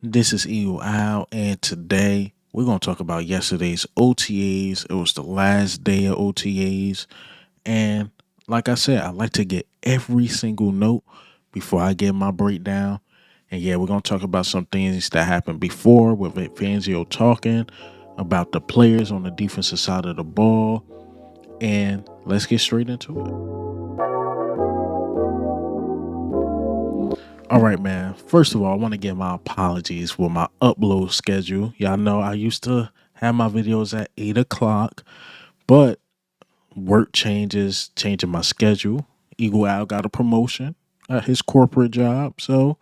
This is Eagle Owl, and today we're going to talk about yesterday's OTAs. It was the last day of OTAs, and like I said, I like to get every single note before I give my breakdown. And yeah, we're going to talk about some things that happened before with Fangio talking about the players on the defensive side of the ball, and let's get straight into it. All right, man. First of all, I want to give my apologies for my upload schedule. Y'all know I used to have my videos at 8 o'clock, but work changes, changing my schedule. Eagle Owl got a promotion at his corporate job. So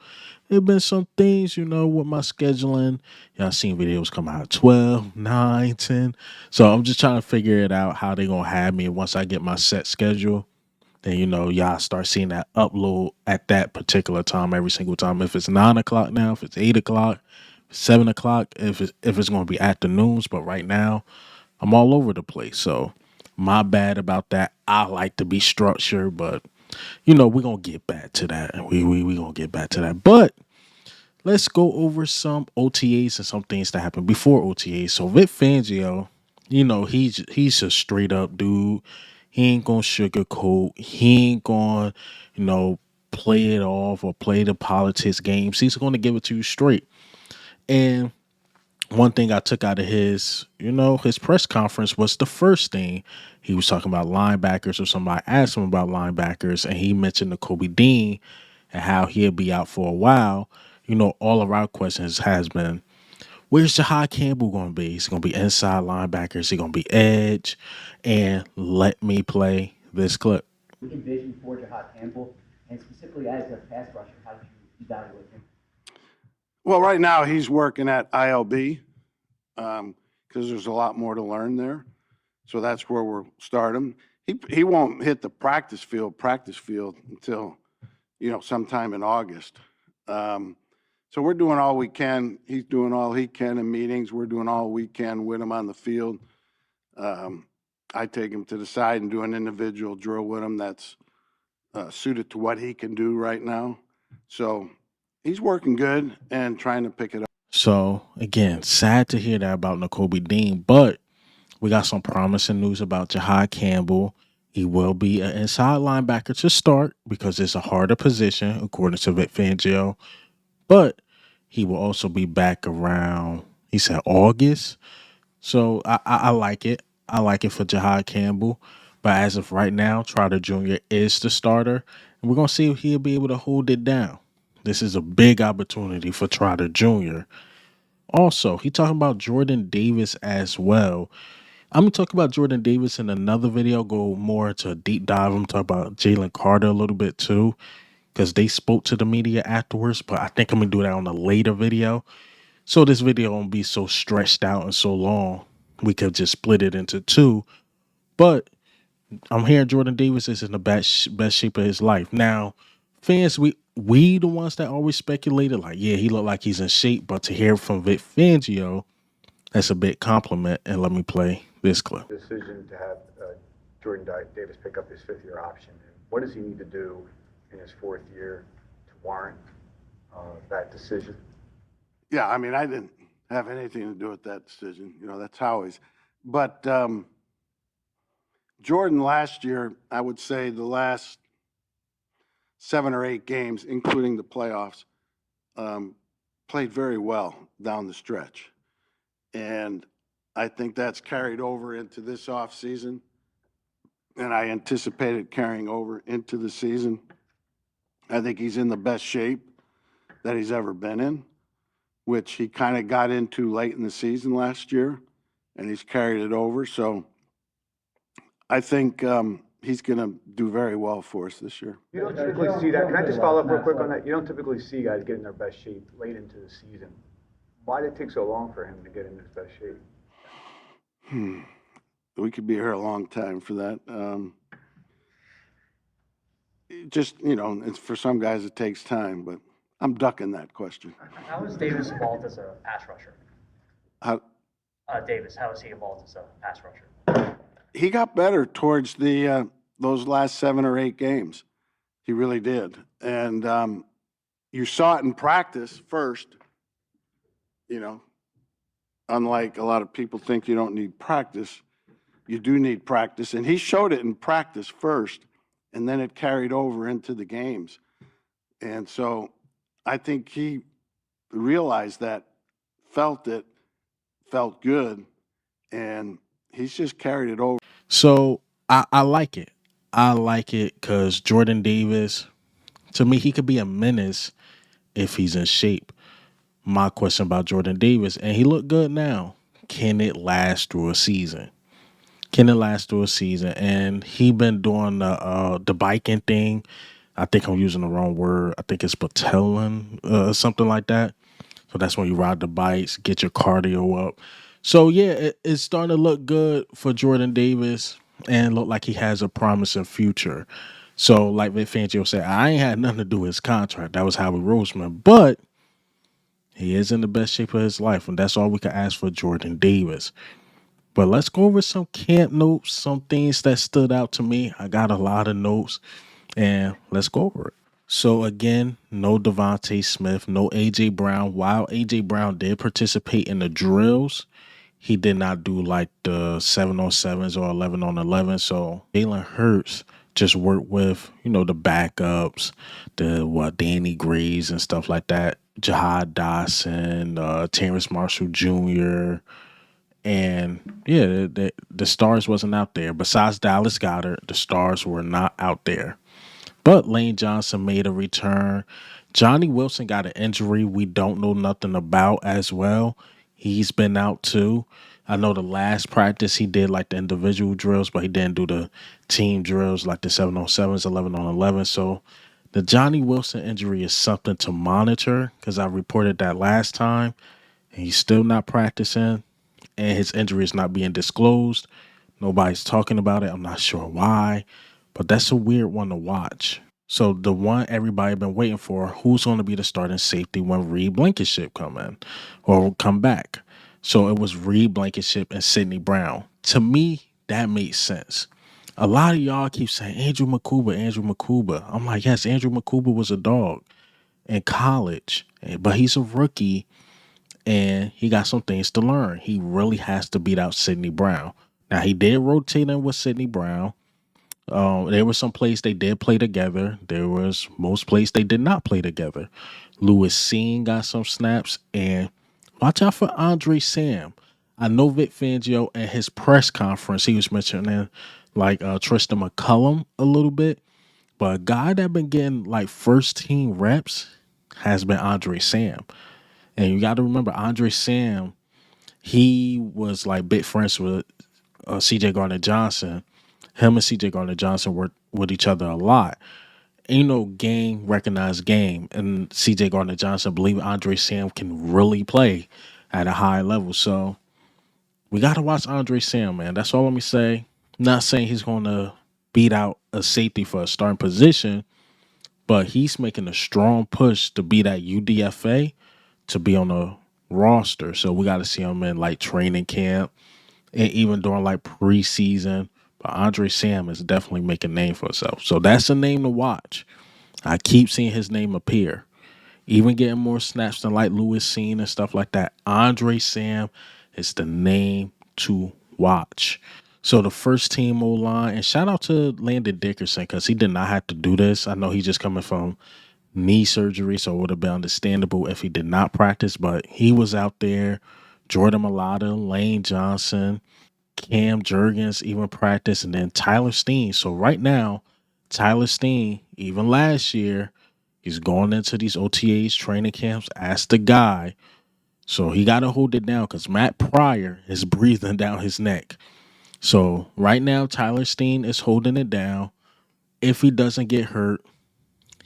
there been some things, with my scheduling. Y'all seen videos come out at 12, 9, 10. So I'm just trying to figure it out how they going to have me once I get my set schedule. Then y'all start seeing that upload at that particular time every single time. If it's 9 o'clock now, if it's 8 o'clock, 7 o'clock, if it's going to be afternoons. But right now, I'm all over the place. So my bad about that. I like to be structured, but we're gonna get back to that. We gonna get back to that. But let's go over some OTAs and some things that happened before OTAs. So Vic Fangio, he's a straight up dude. He ain't gonna sugarcoat. He ain't gonna, you know, play it off or play the politics games. He's gonna give it to you straight. And one thing I took out of his press conference was the first thing he was talking about linebackers, or somebody asked him about linebackers, and he mentioned the Kobe Dean and how he'll be out for a while. All of our questions has been, where's Jihaad Campbell going to be? He's going to be inside linebacker. Is he going to be edge? And let me play this clip. Envision for Jihaad Campbell, and specifically as a pass rusher, how did you evaluate him? Well, right now he's working at ILB because there's a lot more to learn there. So that's where we'll start him. He won't hit the practice field until sometime in August. So we're doing all we can. He's doing all he can in meetings. We're doing all we can with him on the field. I take him to the side and do an individual drill with him that's suited to what he can do right now. So he's working good and trying to pick it up. So, again, sad to hear that about Nakobe Dean, but we got some promising news about Jihaad Campbell. He will be an inside linebacker to start because it's a harder position, according to Vic Fangio. But he will also be back around, he said, August. So I like it. I like it for Jihaad Campbell. But as of right now, Trotter Jr. is the starter. And we're going to see if he'll be able to hold it down. This is a big opportunity for Trotter Jr. Also, he talking about Jordan Davis as well. I'm gonna talk about Jordan Davis in another video. Go more to a deep dive. I'm talk about Jalen Carter a little bit too, because they spoke to the media afterwards. But I think I'm gonna do that on a later video. So this video won't be so stretched out and so long. We could just split it into two. But I'm hearing Jordan Davis is in the best shape of his life. Now, fans, we the ones that always speculated, like, yeah, he looked like he's in shape. But to hear from Vic Fangio, that's a big compliment. And let me play this clip. Decision to have Jordan Davis pick up his fifth-year option. And what does he need to do in his fourth year to warrant that decision? Yeah, I mean, I didn't have anything to do with that decision. That's Howie's. But Jordan last year, I would say the last 7 or 8 games, including the playoffs, played very well down the stretch. And I think that's carried over into this offseason. And I anticipate it carrying over into the season. I think he's in the best shape that he's ever been in, which he kind of got into late in the season last year, and he's carried it over. So I think he's going to do very well for us this year. You don't typically see that. Can I just follow up real quick on that? You don't typically see guys get in their best shape late into the season. Why did it take so long for him to get in his best shape? We could be here a long time for that. It's for some guys it takes time, but I'm ducking that question. How is Davis evolved as a pass rusher? How How is he evolved as a pass rusher? he got better towards the those last 7 or 8 games. He really did, and you saw it in practice first, you know, unlike a lot of people think you don't need practice, you do need practice. And he showed it in practice first, and then it carried over into the games. And so I think he realized that, felt it, felt good, and he's just carried it over. So I like it. I like it because Jordan Davis, to me, he could be a menace if he's in shape. My question about Jordan Davis, and he looked good now. Can it last through a season? Can it last through a season? And he been doing the biking thing. I think I'm using the wrong word. I think it's patelin, something like that. So that's when you ride the bikes, get your cardio up. So yeah, it's starting to look good for Jordan Davis and look like he has a promising future. So like Vic Fangio said, I ain't had nothing to do with his contract. That was Howie Roseman. But he is in the best shape of his life, and that's all we can ask for Jordan Davis. But let's go over some camp notes, some things that stood out to me. I got a lot of notes, and let's go over it. So again, no Devontae Smith, no AJ Brown. While AJ Brown did participate in the drills, he did not do like the 7-on-7s or 11-on-11. So Jalen Hurts just worked with, the backups, Danny Graves and stuff like that. Jihaad Dawson, Terrace Marshall Jr. And yeah, the stars wasn't out there. Besides Dallas Goedert, the stars were not out there. But Lane Johnson made a return. Johnny Wilson got an injury we don't know nothing about as well. He's been out too. I know the last practice he did like the individual drills, but he didn't do the team drills like the 7-on-7s, 11-on-11. So the Johnny Wilson injury is something to monitor because I reported that last time and he's still not practicing and his injury is not being disclosed. Nobody's talking about it. I'm not sure why, but that's a weird one to watch. So the one everybody been waiting for, who's going to be the starting safety when Reed Blankenship come in or come back? So it was Reed Blankenship and Sidney Brown. To me, that makes sense. A lot of y'all keep saying Andrew Makuba, Andrew Makuba. I'm like, yes, Andrew Makuba was a dog in college, but he's a rookie and he got some things to learn. He really has to beat out Sidney Brown. Now he did rotate in with Sidney Brown. There was some plays they did play together. There was most plays they did not play together. Lewis Seen got some snaps, and watch out for Adoree Sam. I know Vic Fangio at his press conference he was mentioning like Tristan McCullum a little bit, but a guy that been getting like first team reps has been Adoree Sam. And you got to remember Adoree Sam, he was like big friends with CJ Gardner-Johnson. Him and CJ Gardner-Johnson worked with each other a lot. Ain't no game recognized game. And CJ Gardner-Johnson believe Adoree Sam can really play at a high level. So we got to watch Adoree Sam, man. That's all let me say. Not saying he's going to beat out a safety for a starting position, but he's making a strong push to be that UDFA to be on the roster. So we got to see him in like training camp and even during like preseason. But Adoree Sam is definitely making a name for himself. So that's a name to watch. I keep seeing his name appear. Even getting more snaps than like Lewis Seen and stuff like that. Adoree Sam is the name to watch. So the first team Oline, and shout out to Landon Dickerson because he did not have to do this. I know he's just coming from knee surgery, so it would have been understandable if he did not practice, but he was out there. Jordan Mailata, Lane Johnson, Cam Jurgens even practiced, and then Tyler Steen. So right now, Tyler Steen, even last year, he's going into these OTAs, training camps as the guy. So he got to hold it down because Matt Pryor is breathing down his neck. So right now, Tyler Steen is holding it down. If he doesn't get hurt,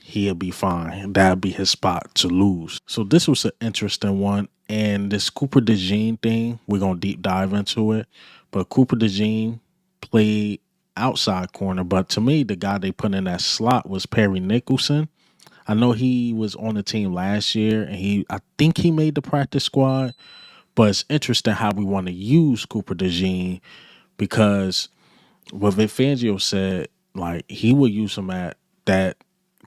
he'll be fine. That'll be his spot to lose. So this was an interesting one. And this Cooper DeJean thing, we're going to deep dive into it. But Cooper DeJean played outside corner. But to me, the guy they put in that slot was Perry Nicholson. I know he was on the team last year, and I think he made the practice squad. But it's interesting how we want to use Cooper DeJean because what Vic Fangio said, like he would use him at that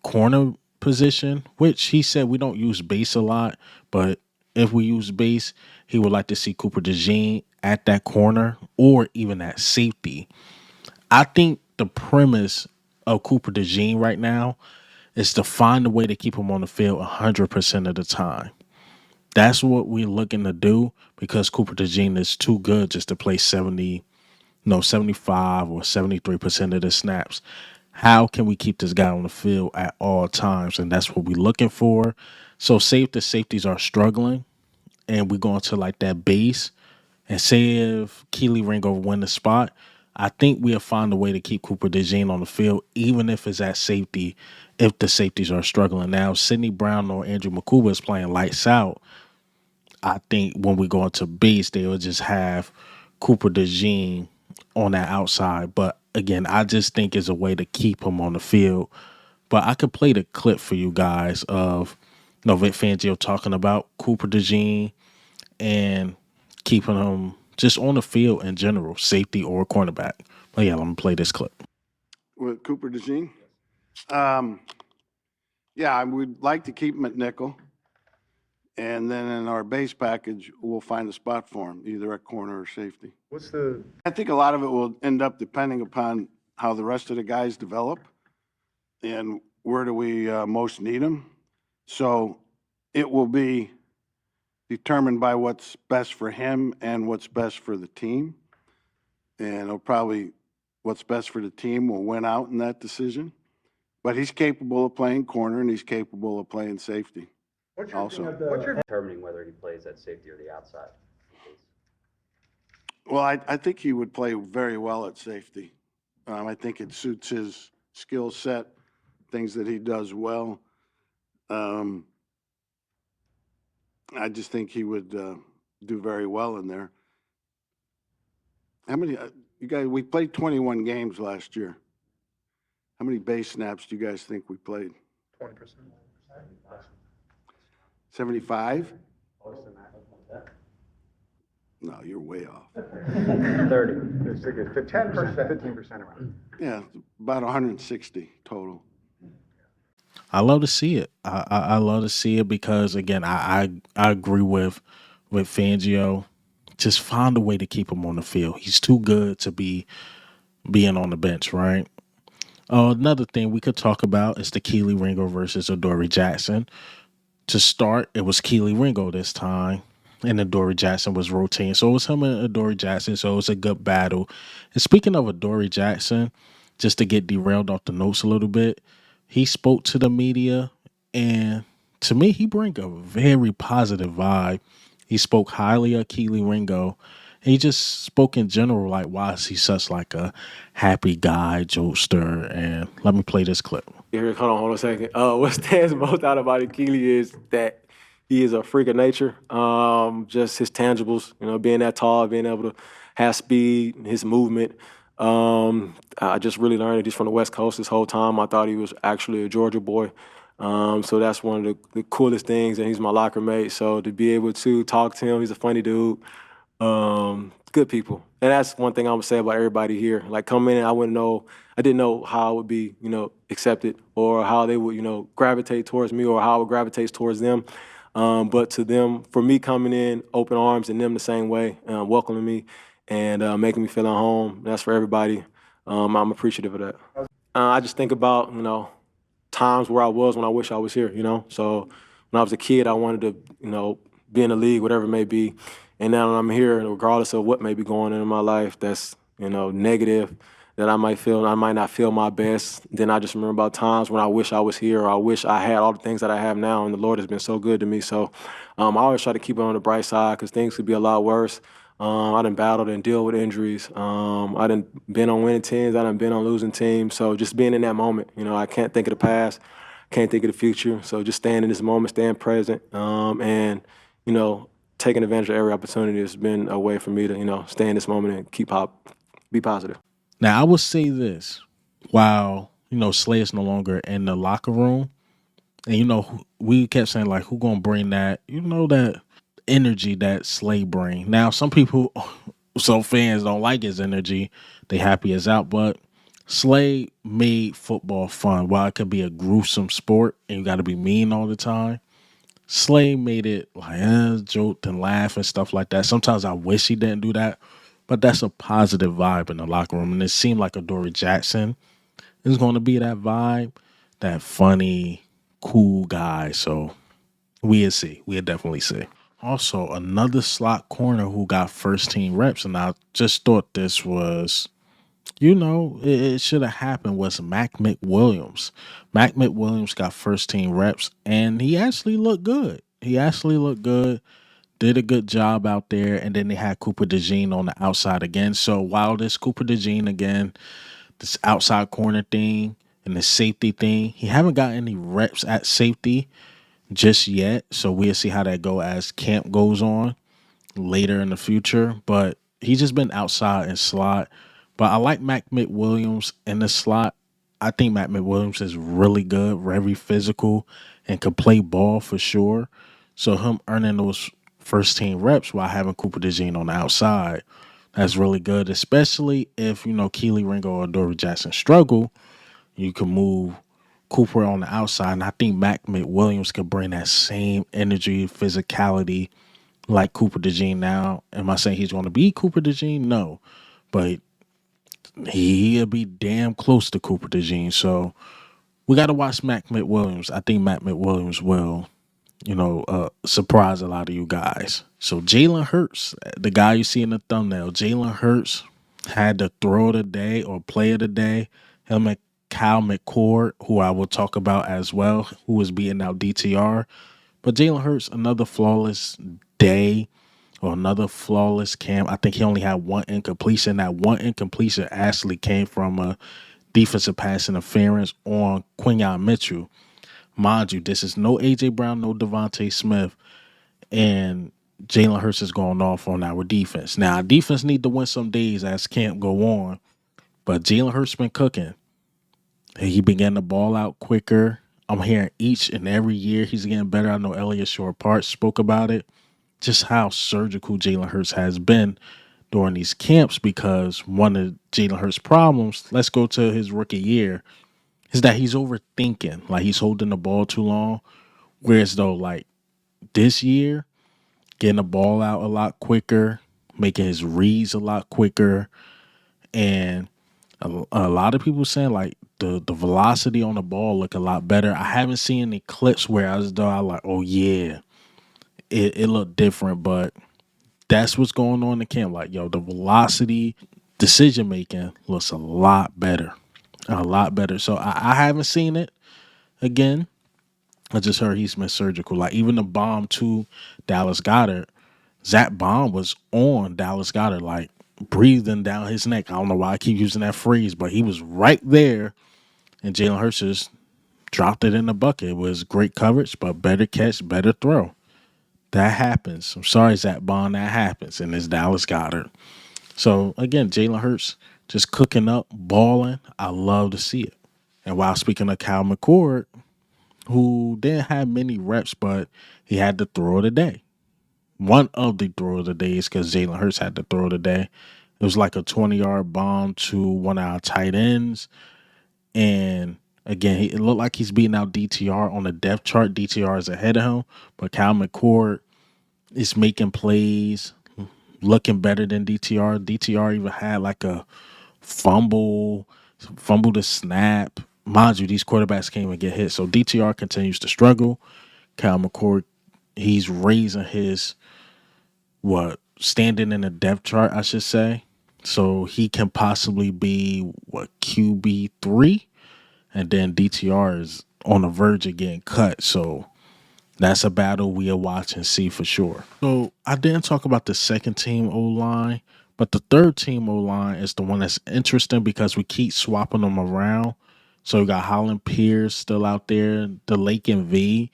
corner position, which he said we don't use base a lot, but if we use base, he would like to see Cooper DeJean at that corner or even at safety. I think the premise of Cooper DeJean right now is to find a way to keep him on the field 100% of the time. That's what we're looking to do because Cooper DeJean is too good just to play 75 or 73% of the snaps. How can we keep this guy on the field at all times? And that's what we're looking for. So safeties are struggling and we go into like that base. And say if Kelee Ringo win the spot, I think we'll find a way to keep Cooper DeJean on the field, even if it's at safety, if the safeties are struggling. Now, Sidney Brown or Andrew McCord is playing lights out. I think when we go into base, they will just have Cooper DeJean on that outside. But again, I just think it's a way to keep him on the field. But I could play the clip for you guys of Vic Fangio talking about Cooper DeJean and keeping him just on the field in general, safety or cornerback. But yeah, let me play this clip. With Cooper DeJean? Yeah, we'd like to keep him at nickel. And then in our base package, we'll find a spot for him, either at corner or safety. I think a lot of it will end up depending upon how the rest of the guys develop and where do we most need them. So it will be determined by what's best for him and what's best for the team. And it'll probably, what's best for the team will win out in that decision. But he's capable of playing corner and he's capable of playing safety. What's your Also, Determining whether he plays at safety or the outside? well, I think he would play very well at safety. I think it suits his skill set, things that he does well. I just think he would do very well in there. How many, you guys, we played 21 games last year. How many base snaps do you guys think we played? 20%. 75? No, you're way off. 30. 10%, 15% around. Yeah, about 160 total. I love to see it. I love to see it because again, I agree with Fangio. Just find a way to keep him on the field. He's too good to be being on the bench, right? Another thing we could talk about is the Kelee Ringo versus Adoree Jackson. To start, it was Kelee Ringo this time, and Adoree Jackson was rotating. So it was him and Adoree Jackson, so it was a good battle. And speaking of Adoree Jackson, just to get derailed off the notes a little bit, he spoke to the media, and to me, he brings a very positive vibe. He spoke highly of Kelee Ringo. He just spoke in general, like, why is he such like a happy guy, jokester? And let me play this clip. Here, hold on a second. What stands most out about Kelee is that he is a freak of nature. Just his tangibles, being that tall, being able to have speed, his movement. I just really learned that he's from the West Coast this whole time. I thought he was actually a Georgia boy. So that's one of the coolest things, and he's my locker mate. So to be able to talk to him, he's a funny dude. Good people. And that's one thing I'm gonna say about everybody here. Like coming in, I didn't know how I would be, accepted or how they would, gravitate towards me or how I would gravitate towards them. But to them, for me coming in, open arms and them the same way, welcoming me and making me feel at home, that's for everybody. I'm appreciative of that. I just think about, times where I was when I wish I was here, So when I was a kid, I wanted to, be in the league, whatever it may be. And now that I'm here, regardless of what may be going on in my life that's, negative, that I might not feel my best, then I just remember about times when I wish I was here or I wish I had all the things that I have now, and the Lord has been so good to me. So I always try to keep it on the bright side because things could be a lot worse. I done battled and deal with injuries. I done been on winning teams. I done been on losing teams. So just being in that moment, I can't think of the past, can't think of the future. So just staying in this moment, staying present, and, taking advantage of every opportunity has been a way for me to, stay in this moment and be positive. Now, I will say this. While, Slay is no longer in the locker room, and, we kept saying, like, who going to bring that, that energy that Slay bring. Now, some fans don't like his energy. They happy as out, but Slay made football fun. While it could be a gruesome sport and you got to be mean all the time, Slay made it like joked and laugh and stuff like that. Sometimes I wish he didn't do that, but that's a positive vibe in the locker room. And it seemed like Adoree Jackson is going to be that vibe, that funny, cool guy. So we'll see. We'll definitely see. Also, another slot corner who got first team reps, and I just thought this was, it should have happened, was Mac McWilliams. Mac McWilliams got first team reps, and he actually looked good. He actually looked good, did a good job out there, and then they had Cooper DeJean on the outside again. So while this Cooper DeJean again, this outside corner thing and the safety thing, he haven't got any reps at safety just yet. So we'll see how that go as camp goes on later in the future. But he's just been outside and slot. But I like Mac McWilliams in the slot. I think Mac McWilliams is really good, very physical, and could play ball for sure. So him earning those first team reps while having Cooper DeJean on the outside, that's really good. Especially if Kelee, Ringo, or Adoree Jackson struggle, you can move Cooper on the outside, and I think Mac McWilliams could bring that same energy, physicality like Cooper DeJean. Now, am I saying he's going to be Cooper DeJean? No, but he'll be damn close to Cooper DeJean. So we got to watch Mac McWilliams. I think Mac McWilliams will, surprise a lot of you guys. So Jalen Hurts, the guy you see in the thumbnail, Jalen Hurts had the throw of the day or play of the day. Him and Kyle McCord, who I will talk about as well, who was beating out DTR. But Jalen Hurts, another flawless day or another flawless camp. I think he only had one incompletion. That one incompletion actually came from a defensive pass interference on Quinyon Mitchell. Mind you, this is no A.J. Brown, no Devontae Smith, and Jalen Hurts is going off on our defense. Now, our defense need to win some days as camp go on, but Jalen Hurts been cooking. He began to ball out quicker. I'm hearing each and every year he's getting better. I know Elliot Shore-Parks spoke about it, just how surgical Jalen Hurts has been during these camps, because one of Jalen Hurts' problems, let's go to his rookie year, is that he's overthinking. Like, he's holding the ball too long. Whereas though, like this year, getting the ball out a lot quicker, making his reads a lot quicker, and a lot of people saying like the velocity on the ball look a lot better. I haven't seen any clips where I like, oh yeah, it looked different, but that's what's going on in the camp. Like, yo, the velocity, decision making looks a lot better. A lot better. So I haven't seen it again. I just heard he's been surgical. Like, even the bomb to Dallas Goedert, Zach Bomb was on Dallas Goedert, like breathing down his neck. I don't know why I keep using that phrase, but he was right there, and Jalen Hurts just dropped it in the bucket. It was great coverage, but better catch, better throw. That happens. I'm sorry, Zach Bond, that happens, and it's Dallas Goedert. So, again, Jalen Hurts just cooking up, balling. I love to see it. And while speaking of Kyle McCord, who didn't have many reps, but he had the throw of the day. One of the throw of the days, because Jalen Hurts had the throw of the day. It was like a 20-yard bomb to one of our tight ends. And again, it looked like he's beating out DTR on the depth chart. DTR is ahead of him, but Kyle McCord is making plays, looking better than DTR. DTR even had like a fumble to snap. Mind you, these quarterbacks can't even get hit. So DTR continues to struggle. Kyle McCord, he's raising his standing in the depth chart, I should say. So he can possibly be QB3, and then DTR is on the verge of getting cut. So that's a battle we'll watch and see for sure. So I didn't talk about the second team O-line, but the third team O-line is the one that's interesting because we keep swapping them around. So we got Holland Pierce still out there, DeLake and V,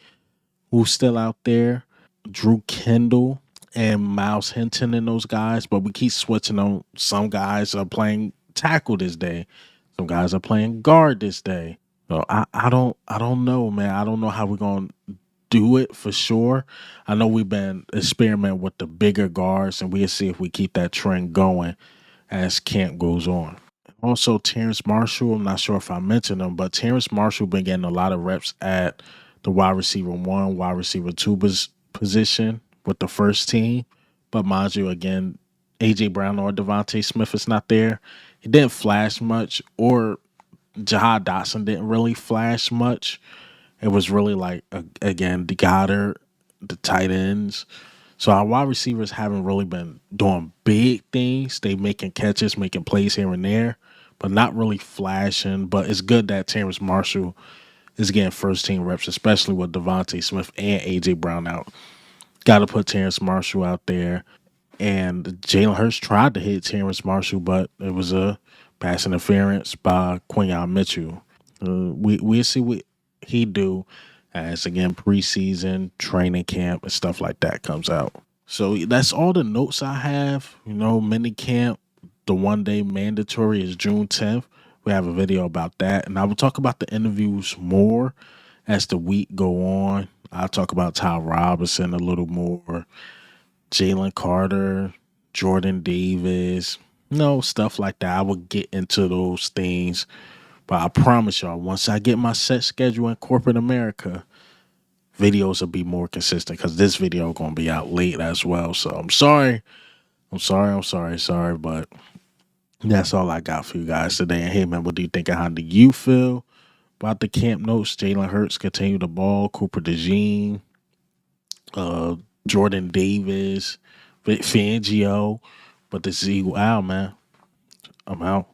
who's still out there, Drew Kendall and Miles Hinton and those guys, but we keep switching them. Some guys are playing tackle this day. Some guys are playing guard this day. So I don't know, man. I don't know how we're gonna do it for sure. I know we've been experimenting with the bigger guards, and we'll see if we keep that trend going as camp goes on. Also, Terrace Marshall, I'm not sure if I mentioned him, but Terrace Marshall been getting a lot of reps at the wide receiver 1, wide receiver 2 position with the first team. But mind you, again, A.J. Brown or Devontae Smith is not there. He didn't flash much, or Jihaad Dotson didn't really flash much. It was really like, again, the Goddard, the tight ends. So our wide receivers haven't really been doing big things. They making catches, making plays here and there, but not really flashing. But it's good that Terrace Marshall is getting first team reps, especially with Devontae Smith and AJ Brown out. Got to put Terrace Marshall out there. And Jalen Hurts tried to hit Terrace Marshall, but it was a pass interference by Quinyon Mitchell. We'll see what he do as, again, preseason, training camp, and stuff like that comes out. So that's all the notes I have. Mini camp, the 1-day mandatory is June 10th. We have a video about that. And I will talk about the interviews more as the week go on. I'll talk about Ty Robinson a little more, Jalen Carter, Jordan Davis, stuff like that. I will get into those things. But I promise y'all, once I get my set schedule in corporate America, videos will be more consistent, because this video going to be out late as well. So I'm sorry, but that's all I got for you guys today. And hey, man, what do you think, and how do you feel about the camp notes? Jalen Hurts continue the ball, Cooper DeJean, Jordan Davis, Fangio, but this is Eagle Owl, man. I'm out.